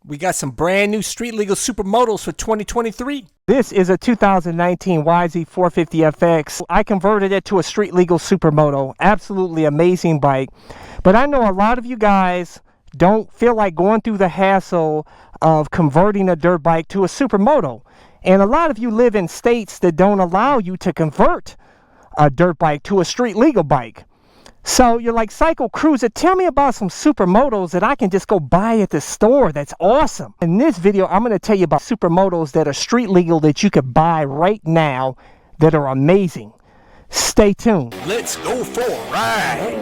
We got some brand new street legal supermotos for 2023. This is a 2019 YZ450FX. I converted it to a street legal supermoto. Absolutely amazing bike. But I know a lot of you guys don't feel like going through the hassle of converting a dirt bike to a supermoto. And a lot of you live in states that don't allow you to convert a dirt bike to a street legal bike. So you're like, Cycle Cruiser, tell me about some supermotos that I can just go buy at the store. That's awesome. In this video, I'm going to tell you about supermotos that are street legal that you could buy right now that are amazing. Stay tuned. Let's go for a ride.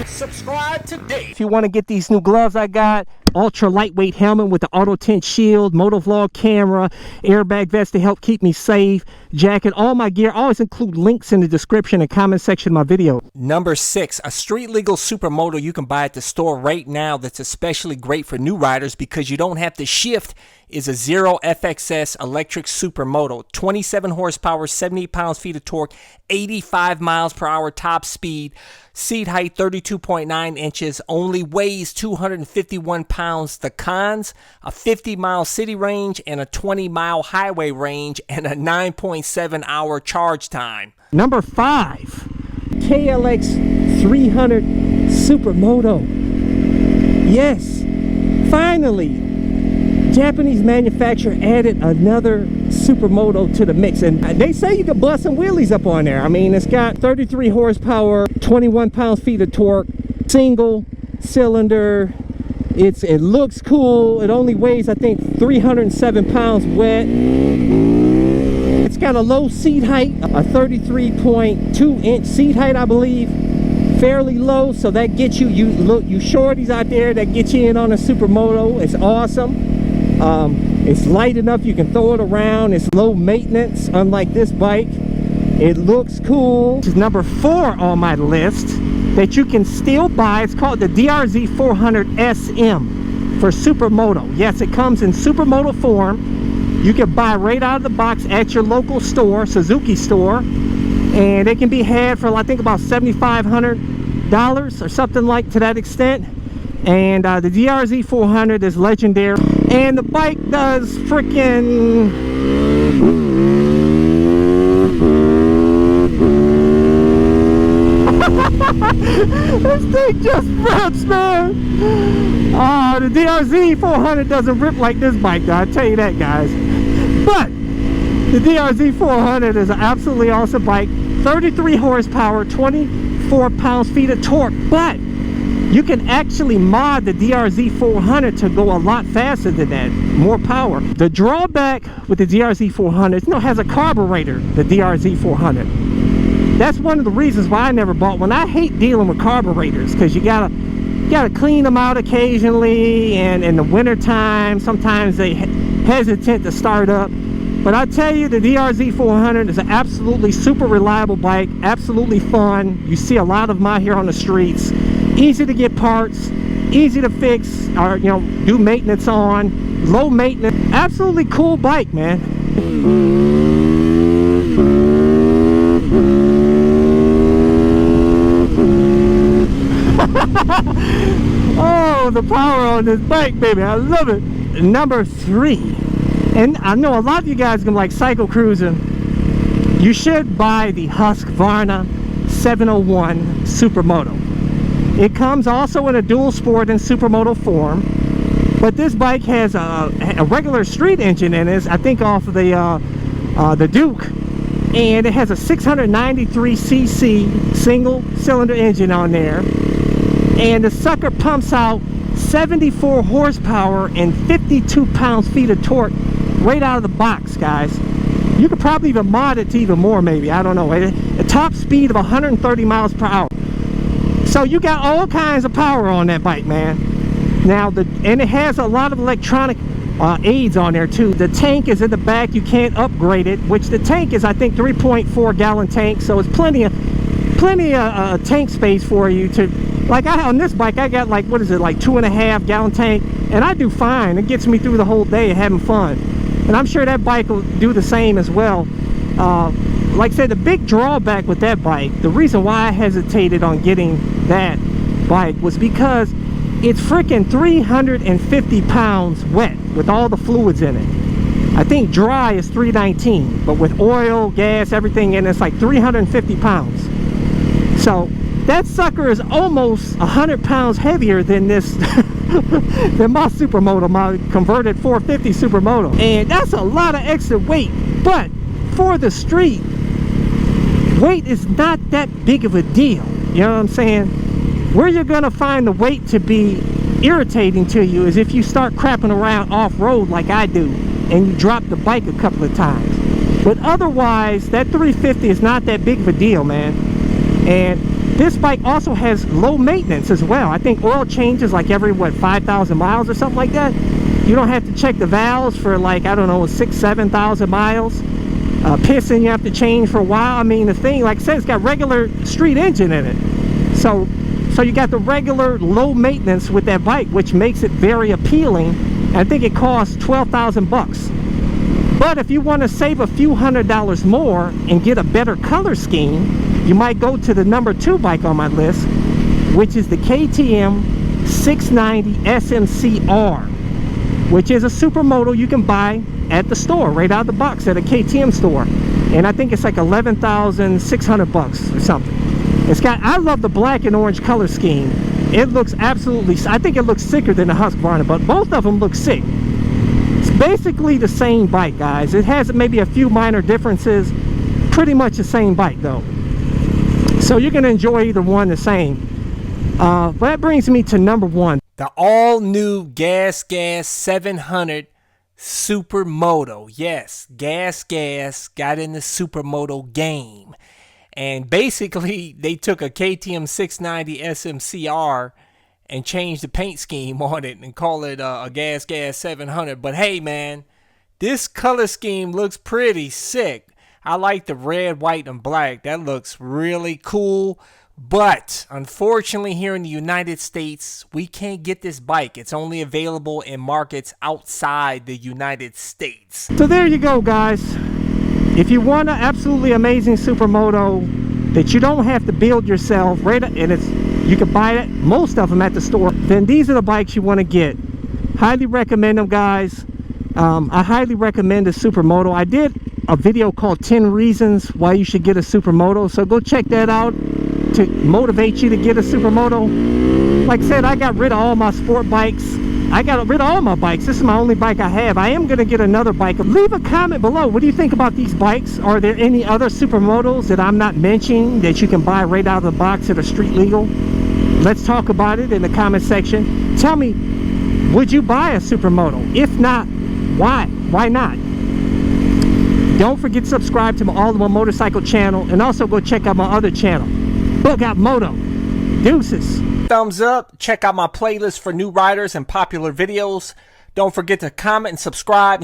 Subscribe today. If you want to get these new gloves I got, ultra lightweight helmet with the auto tint shield, motovlog camera, airbag vest to help keep me safe, jacket, all my gear, always include links in the description and comment section of my video. Number 6, a street legal supermoto you can buy at the store right now that's especially great for new riders because you don't have to shift is a Zero FXS electric supermoto. 27 horsepower, 78 pounds-feet of torque, 85 miles per hour top speed, seat height 32.9 inches, only weighs 251 pounds. The cons, a 50-mile city range and a 20-mile highway range and a 9.7 hour charge time. Number 5, KLX 300 Supermoto. Yes, finally, Japanese manufacturer added another supermoto to the mix, and they say you can bust some wheelies up on there. I mean, it's got 33 horsepower, 21 pounds-feet of torque, single cylinder. It looks cool. It only weighs, I think, 307 pounds wet. It's got a low seat height, a 33.2 inch seat height, I believe. Fairly low, so that gets you shorties out there, that get you in on a supermoto. It's awesome. It's light enough you can throw it around. It's low maintenance, unlike this bike. It looks cool. This is number 4 on my list that you can still buy. It's called the DRZ 400 SM for supermoto. Yes, it comes in supermoto form. You can buy right out of the box at your local store, Suzuki store, and they can be had for, I think, about $7,500 or something like to that extent. And the DRZ 400 is legendary, and the bike does freaking this thing just rips, man. The DRZ 400 doesn't rip like this bike, though, I'll tell you that, guys. But the DRZ 400 is an absolutely awesome bike. 33 horsepower, 24 pounds-feet of torque, but you can actually mod the DRZ 400 to go a lot faster than that, more power. The drawback with the DRZ 400, has a carburetor, the DRZ 400. That's one of the reasons why I never bought one. I hate dealing with carburetors because you gotta clean them out occasionally, and in the winter time, sometimes they hesitant to start up. But I tell you, the DRZ 400 is an absolutely super reliable bike, absolutely fun. You see a lot of them out here on the streets. Easy to get parts, easy to fix, or do maintenance on, low maintenance. Absolutely cool bike, man. Oh, the power on this bike, baby, I love it. Number 3, and I know a lot of you guys are gonna like Cycle Cruiser. You should buy the Husqvara 701 Supermoto. It comes also in a dual sport and supermoto form, but this bike has a regular street engine in it, I think off of the Duke, and it has a 693cc single cylinder engine on there, and the sucker pumps out 74 horsepower and 52 pounds-feet of torque right out of the box, guys. You could probably even mod it to even more, maybe, I don't know. A top speed of 130 miles per hour. So you got all kinds of power on that bike, man. Now, and it has a lot of electronic aids on there too. The tank is in the back. You can't upgrade it, which the tank is, I think, 3.4 gallon tank. So it's plenty of tank space for you to, like on this bike, I got like 2.5 gallon tank, and I do fine. It gets me through the whole day having fun. And I'm sure that bike will do the same as well. Like I said, the big drawback with that bike, the reason why I hesitated on getting that bike was because it's freaking 350 pounds wet with all the fluids in it. I think dry is 319, but with oil, gas, everything in it, it's like 350 pounds. So that sucker is almost 100 pounds heavier than this than my Supermoto, my converted 450 Supermoto. And that's a lot of extra weight. But for the street, weight is not that big of a deal. You know what I'm saying? Where you're gonna find the weight to be irritating to you is if you start crapping around off-road like I do and you drop the bike a couple of times. But otherwise, that 350 is not that big of a deal, man. And this bike also has low maintenance as well. I think oil changes like every, what, 5,000 miles or something like that. You don't have to check the valves for like, I don't know, 6,000-7,000 miles. Piston you have to change for a while. I mean, the thing, like I said, it's got regular street engine in it. So you got the regular low maintenance with that bike, which makes it very appealing. I think it costs 12,000 bucks. But if you want to save a few $100s more and get a better color scheme, you might go to the number 2 bike on my list, which is the KTM 690 SMCR, which is a Supermoto you can buy at the store, right out of the box at a KTM store. And I think it's like 11,600 bucks or something. It's got, I love the black and orange color scheme. It looks absolutely, I think it looks sicker than the Husqvarna, but both of them look sick. It's basically the same bike, guys. It has maybe a few minor differences. Pretty much the same bike though. So you're gonna enjoy either one the same. But that brings me to number 1. The all-new Gas 700 Supermoto. Yes, Gas got in the Supermoto game. And basically, they took a KTM 690 SMCR and changed the paint scheme on it and call it a Gas 700. But hey, man, this color scheme looks pretty sick. I like the red, white, and black. That looks really cool. But unfortunately, here in the United States, we can't get this bike. It's only available in markets outside the United States. So there you go, guys. If you want an absolutely amazing Supermoto that you don't have to build yourself, right, and you can buy it, most of them at the store, then these are the bikes you want to get. Highly recommend them, guys. I highly recommend the Supermoto. I did a video called 10 reasons why you should get a Supermoto, so go check that out to motivate you to get a Supermoto. Like I said, I got rid of all my sport bikes. I got rid of all my bikes. This is my only bike I have. I am going to get another bike. Leave a comment below. What do you think about these bikes? Are there any other Supermotos that I'm not mentioning that you can buy right out of the box that are street legal? Let's talk about it in the comment section. Tell me, would you buy a Supermoto? If not, why? Why not? Don't forget to subscribe to my All About Motorcycle channel, and also go check out my other channel, Bug Out Moto. Deuces. Thumbs up. Check out my playlist for new riders and popular videos. Don't forget to comment and subscribe.